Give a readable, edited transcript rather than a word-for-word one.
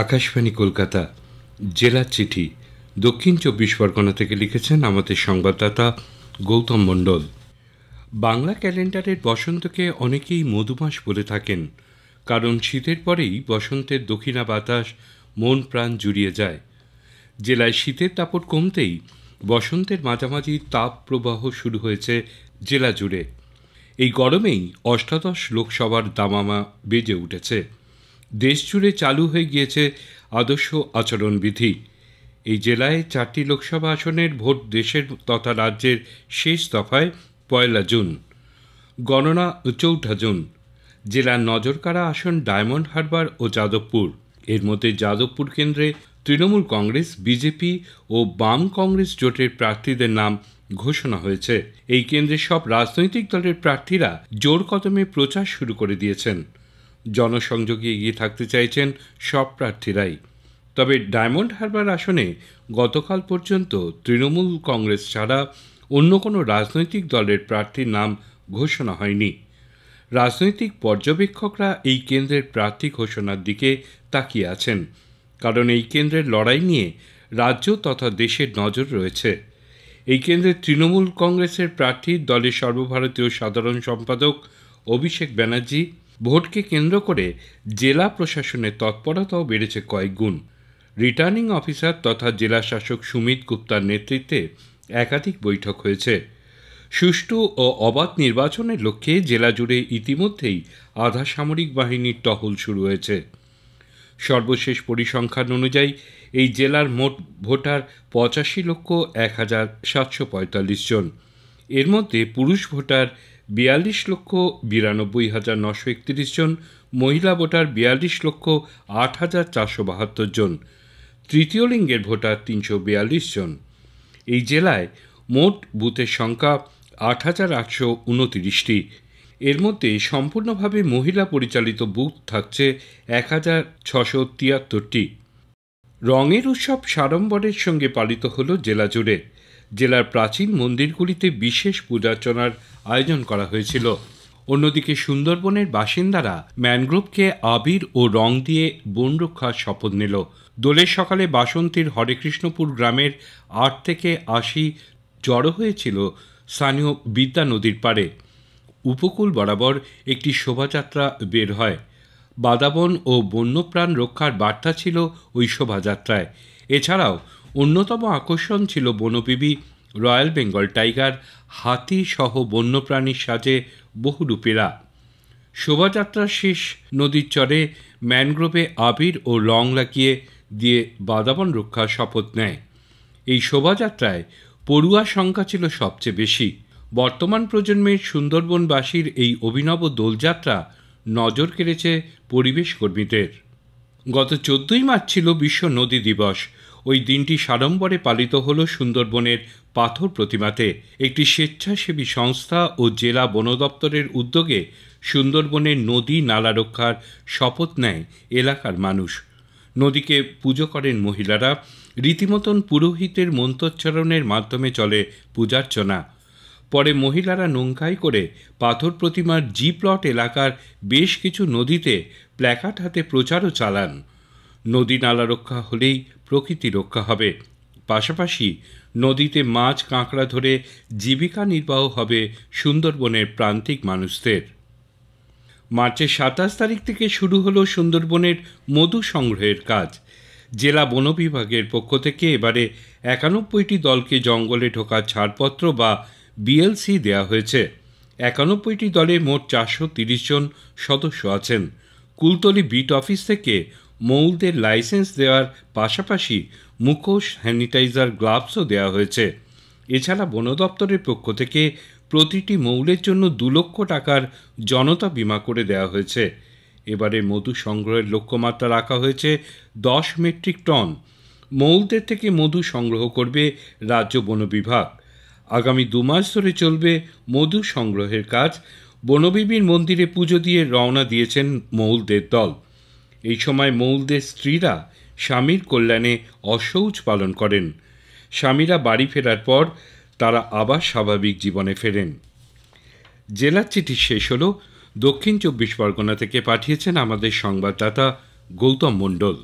আকাশবাণী কলকাতা জেলা চিঠি দক্ষিণ ২৪ পরগনা থেকে লিখেছেন আমাদের সংবাদদাতা গৌতম মণ্ডল। বাংলা ক্যালেন্ডারের বসন্তকে অনেকেই মধুমাস বলে থাকেন, কারণ শীতের পরেই বসন্তের দক্ষিণা বাতাস মন প্রাণ জুড়িয়ে যায়। জেলায় শীতের দাপট কমতেই বসন্তের মাঝামাঝি তাপ প্রবাহ শুরু হয়েছে জেলা জুড়ে। এই গরমেই অষ্টাদশ লোকসভার দামামা বেজে উঠেছে। দেশ জুড়ে চালু হয়ে গিয়েছে আদর্শ আচরণবিধি। এই জেলায় 4টি লোকসভা আসনের ভোট দেশের তথা রাজ্যের শেষ দফায় 1 জুন, গণনা 4 জুন। জেলার নজরকাড়া আসন ডায়মন্ড হারবার ও যাদবপুর। এর মধ্যে যাদবপুর কেন্দ্রে তৃণমূল কংগ্রেস, বিজেপি ও বাম কংগ্রেস জোটের প্রার্থীদের নাম ঘোষণা হয়েছে। এই কেন্দ্রে সব রাজনৈতিক দলের প্রার্থীরা জোর কদমে প্রচার শুরু করে দিয়েছেন। জনসংযোগে এগিয়ে থাকতে চাইছেন সব প্রার্থীরাই। তবে ডায়মন্ড হারবার আসনে গতকাল পর্যন্ত তৃণমূল কংগ্রেস ছাড়া অন্য কোনো রাজনৈতিক দলের প্রার্থীর নাম ঘোষণা হয়নি। রাজনৈতিক পর্যবেক্ষকরা এই কেন্দ্রের প্রার্থী ঘোষণার দিকে তাকিয়ে আছেন, কারণ এই কেন্দ্রের লড়াই নিয়ে রাজ্য তথা দেশের নজর রয়েছে। এই কেন্দ্রে তৃণমূল কংগ্রেসের প্রার্থী দলের সর্বভারতীয় সাধারণ সম্পাদক অভিষেক ব্যানার্জি। ভোটকে কেন্দ্র করে জেলা প্রশাসনের তৎপরতাও বেড়েছে কয়েক গুণ। রিটার্নিং অফিসার তথা জেলা শাসক সুমিত গুপ্তার নেতৃত্বে একাধিক বৈঠক হয়েছে। সুষ্ঠু ও অবাধ নির্বাচনের লক্ষ্যে জেলা জুড়ে ইতিমধ্যেই আধা সামরিক বাহিনীর টহল শুরু হয়েছে। সর্বশেষ পরিসংখ্যান অনুযায়ী এই জেলার মোট ভোটার ৮৫,০১,৭৪৫ জন। এর মধ্যে পুরুষ ভোটার ৪২,৯২,৯৩১ জন, মহিলা ভোটার ৪২,০৮,৪৭২ জন, তৃতীয় লিঙ্গের ভোটার ৩৪২ জন। এই জেলায় মোট বুথের সংখ্যা ৮,৮২৯টি। এর মধ্যে সম্পূর্ণভাবে মহিলা পরিচালিত বুথ থাকছে ১,৬৭৩টি। রঙের উৎসব সাড়ম্বরের সঙ্গে পালিত হল জেলা জুড়ে। জেলার প্রাচীন মন্দিরগুলিতে বিশেষ পূজার্চনার আয়োজন করা হয়েছিল। অন্যদিকে সুন্দরবনের বাসিন্দারা ম্যানগ্রোভকে আবির ও রং দিয়ে বন রক্ষার শপথ নিল। দোলের সকালে বাসন্তীর হরেকৃষ্ণপুর গ্রামের ৮ থেকে ৮০ জড়ো হয়েছিল স্থানীয় বিদ্যা নদীর পাড়ে। উপকূল বরাবর একটি শোভাযাত্রা বের হয়। বাদাবন ও বন্যপ্রাণ রক্ষার বার্তা ছিল ওই শোভাযাত্রায়। এছাড়াও অন্যতম আকর্ষণ ছিল বনবিবি, রয়্যাল বেঙ্গল টাইগার, হাতি সহ বন্যপ্রাণীর সাজে বহুরূপীরা। শোভাযাত্রার শেষ নদীর চরে ম্যানগ্রোভে আবির ও রং লাগিয়ে দিয়ে বাদাবন রক্ষার শপথ নেয়। এই শোভাযাত্রায় পড়ুয়া সংখ্যা ছিল সবচেয়ে বেশি। বর্তমান প্রজন্মের সুন্দরবনবাসীর এই অভিনব দোলযাত্রা নজর কেড়েছে পরিবেশ কর্মীদের। গত 14ই মার্চ ছিল বিশ্ব নদী দিবস। ওই দিনটি সাড়ম্বরে পালিত হল সুন্দরবনের পাথর প্রতিমাতে। একটি স্বেচ্ছাসেবী সংস্থা ও জেলা বন দপ্তরের উদ্যোগে সুন্দরবনের নদী নালা রক্ষার শপথ নেয় এলাকার মানুষ। নদীকে পুজো করেন মহিলারা। রীতিমতন পুরোহিতের মন্ত্রোচ্চারণের মাধ্যমে চলে পূজার্চনা। পরে মহিলারা নৌকায় করে পাথর প্রতিমার জি প্লট এলাকার বেশ কিছু নদীতে প্ল্যাকার্ড হাতে প্রচারও চালান। নদী নালা রক্ষা হলেই প্রকৃতি রক্ষা হবে। পাশাপাশি নদীতে মাছ কাঁকড়া ধরে জীবিকা নির্বাহ হবে সুন্দরবনের প্রান্তিক মানুষদের। মার্চের ২৭ তারিখ থেকে শুরু হলো সুন্দরবনের মধু সংগ্রহের কাজ। জেলা বন বিভাগের পক্ষ থেকে এবারে ৯১টি দলকে জঙ্গলে ঢোকার ছাড়পত্র বা বিএলসি দেওয়া হয়েছে। ৯১টি দলে মোট ৪৩০ জন সদস্য আছেন। কুলতলি বিট অফিস থেকে মৌলদের লাইসেন্স দেওয়ার পাশাপাশি মুখোশ, স্যানিটাইজার, গ্লাভসও দেওয়া হয়েছে। এছাড়া বন দপ্তরের পক্ষ থেকে প্রতিটি মৌলের জন্য ২ লক্ষ টাকার জনতা বীমা করে দেওয়া হয়েছে। এবারে মধু সংগ্রহের লক্ষ্যমাত্রা রাখা হয়েছে ১০ মেট্রিক টন। মৌলদের থেকে মধু সংগ্রহ করবে রাজ্য বন বিভাগ। আগামী ২ মাস ধরে চলবে মধু সংগ্রহের কাজ। বনবিবির মন্দিরে পুজো দিয়ে রওনা দিয়েছেন মৌলদের দল। এই সময় মৌলদের স্ত্রীরা স্বামীর কল্যাণে অশৌচ পালন করেন। স্বামীরা বাড়ি ফেরার পর তারা আবার স্বাভাবিক জীবনে ফেরেন। জেলার চিঠি শেষ হল। দক্ষিণ ২৪ পরগনা থেকে পাঠিয়েছেন আমাদের সংবাদদাতা গৌতম মণ্ডল।